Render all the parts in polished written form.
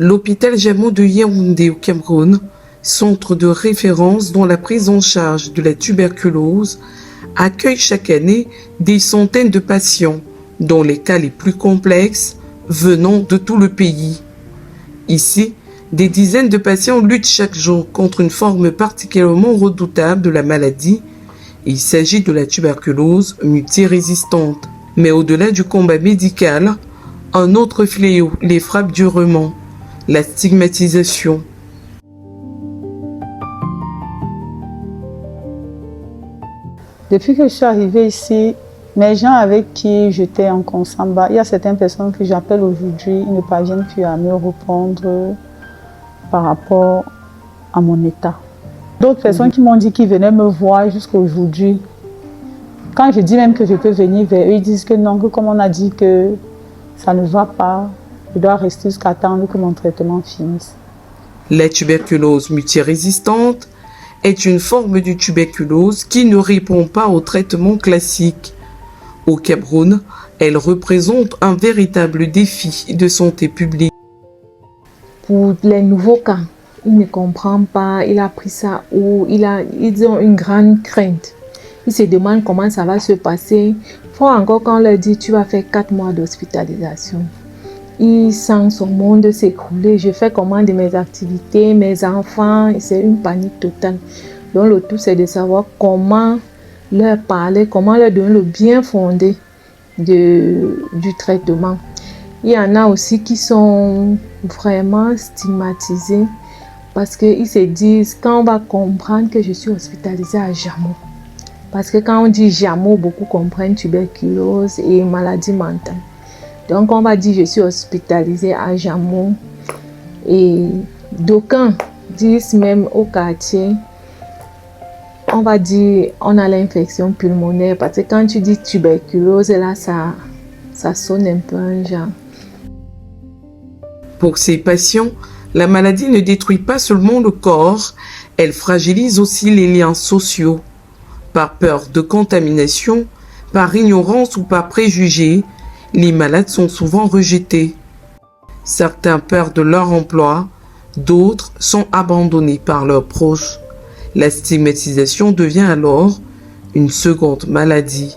L'hôpital Jamoo de Yaoundé au Cameroun, centre de référence dans la prise en charge de la tuberculose, accueille chaque année des centaines de patients, dont les cas les plus complexes venant de tout le pays. Ici, des dizaines de patients luttent chaque jour contre une forme particulièrement redoutable de la maladie. Il s'agit de la tuberculose multirésistante. Mais au-delà du combat médical, un autre fléau les frappe durement, la stigmatisation. Depuis que je suis arrivée ici, mes gens avec qui j'étais en consamba, il y a certaines personnes que j'appelle aujourd'hui, ils ne parviennent plus à me répondre par rapport à mon état. D'autres personnes qui m'ont dit qu'ils venaient me voir jusqu'à aujourd'hui. Quand je dis même que je peux venir vers eux, ils disent que non, que comme on a dit que ça ne va pas, je dois rester jusqu'à attendre que mon traitement finisse. La tuberculose multirésistante est une forme de tuberculose qui ne répond pas au traitement classique. Au Cameroun, elle représente un véritable défi de santé publique. Pour les nouveaux cas, il ne comprend pas, il a pris ça où ils ont une grande crainte. Ils se demandent comment ça va se passer. Faut encore qu'on leur dit tu vas faire 4 mois d'hospitalisation. Il sent son monde s'écrouler. Je fais comment de mes activités, mes enfants, c'est une panique totale. Donc le tout c'est de savoir comment leur parler, comment leur donner le bien fondé du traitement. Il y en a aussi qui sont vraiment stigmatisés parce qu'ils se disent quand on va comprendre que je suis hospitalisée à Jamoo. Parce que quand on dit Jamoo, beaucoup comprennent tuberculose et maladie mentale. Donc on va dire je suis hospitalisée à Jamoo et d'aucuns disent même au quartier, on va dire on a l'infection pulmonaire parce que quand tu dis tuberculose là ça sonne un peu un genre. Pour ces patients, la maladie ne détruit pas seulement le corps, elle fragilise aussi les liens sociaux. Par peur de contamination, par ignorance ou par préjugés, les malades sont souvent rejetés. Certains perdent leur emploi, d'autres sont abandonnés par leurs proches. La stigmatisation devient alors une seconde maladie.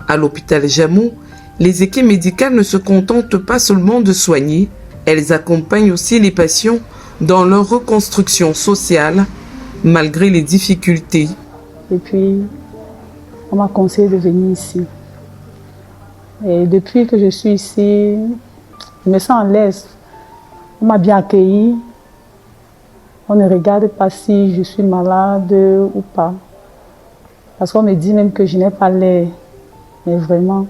À l'hôpital Jamoo, les équipes médicales ne se contentent pas seulement de soigner, elles accompagnent aussi les patients dans leur reconstruction sociale, malgré les difficultés. Et puis, on m'a conseillé de venir ici. Et depuis que je suis ici, je me sens à l'aise. On m'a bien accueilli. On ne regarde pas si je suis malade ou pas. Parce qu'on me dit même que je n'ai pas l'air. Mais vraiment,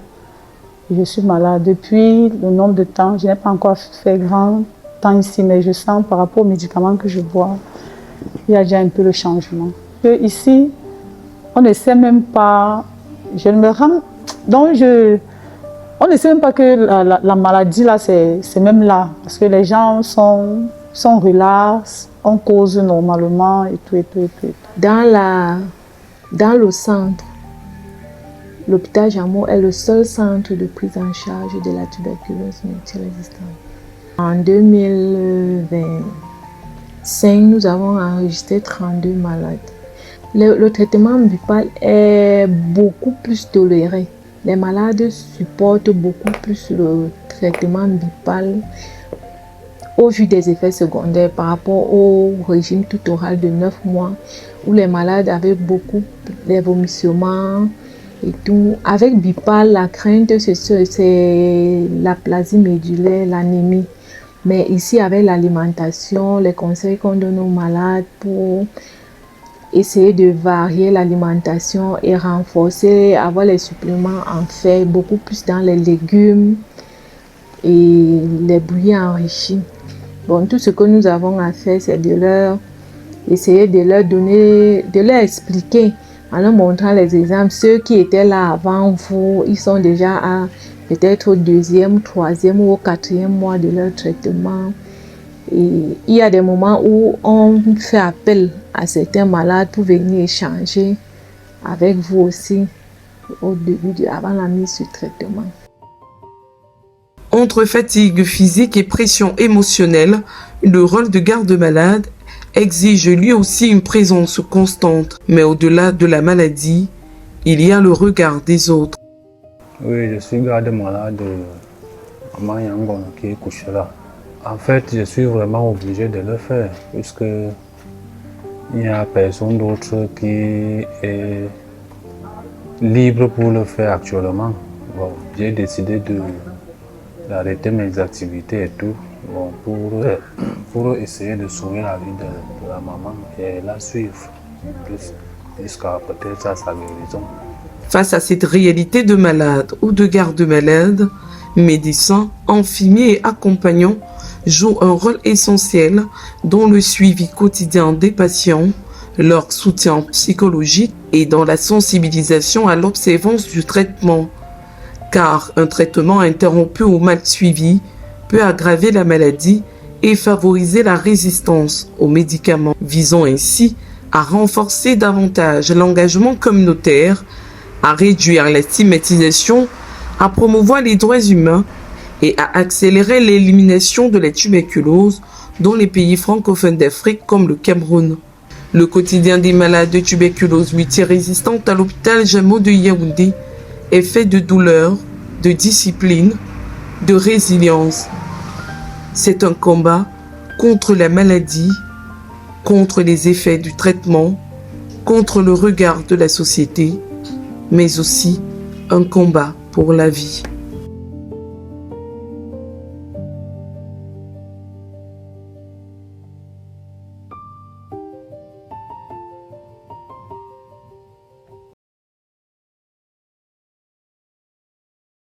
je suis malade. Depuis le nombre de temps, je n'ai pas encore fait grand temps ici, mais je sens par rapport aux médicaments que je bois, il y a déjà un peu le changement. Ici, on ne sait même pas, je ne me rends, donc on ne sait même pas que la maladie là, c'est même là, parce que les gens sont relax, on cause normalement et tout. Dans le centre, l'hôpital Jamoo est le seul centre de prise en charge de la tuberculose multirésistante. En 2025, nous avons enregistré 32 malades. Le traitement bipal est beaucoup plus toléré. Les malades supportent beaucoup plus le traitement bipal au vu des effets secondaires par rapport au régime tout oral de 9 mois où les malades avaient beaucoup de vomissements et tout. Avec bipal, la crainte c'est l'aplasie médulaire, l'anémie. Mais ici, avec l'alimentation, les conseils qu'on donne aux malades pour essayer de varier l'alimentation et renforcer, avoir les suppléments en fer, beaucoup plus dans les légumes et les bouillies enrichies. Bon, tout ce que nous avons à faire, c'est essayer de leur donner, de leur expliquer, en leur montrant les exemples. Ceux qui étaient là avant vous, ils sont déjà à peut-être au 2e, 3e ou au 4e mois de leur traitement. Et il y a des moments où on fait appel à certains malades pour venir échanger avec vous aussi au début, avant la mise sur traitement. Entre fatigue physique et pression émotionnelle, le rôle de garde-malade exige lui aussi une présence constante. Mais au-delà de la maladie, il y a le regard des autres. Oui, je suis garde-malade à Mayangon qui est couché là. En fait, je suis vraiment obligé de le faire puisque il n'y a personne d'autre qui est libre pour le faire actuellement. Bon, j'ai décidé d'arrêter mes activités et tout pour essayer de sauver la vie de la maman et la suivre jusqu'à peut-être à sa guérison. Face à cette réalité de malade ou de garde-malade, médecins, infirmiers et accompagnants jouent un rôle essentiel dans le suivi quotidien des patients, leur soutien psychologique et dans la sensibilisation à l'observance du traitement. Car un traitement interrompu ou mal suivi peut aggraver la maladie et favoriser la résistance aux médicaments, visant ainsi à renforcer davantage l'engagement communautaire, à réduire la stigmatisation, à promouvoir les droits humains et à accélérer l'élimination de la tuberculose dans les pays francophones d'Afrique comme le Cameroun. Le quotidien des malades de tuberculose multirésistante à l'hôpital Jamo de Yaoundé est fait de douleur, de discipline, de résilience. C'est un combat contre la maladie, contre les effets du traitement, contre le regard de la société, mais aussi un combat pour la vie.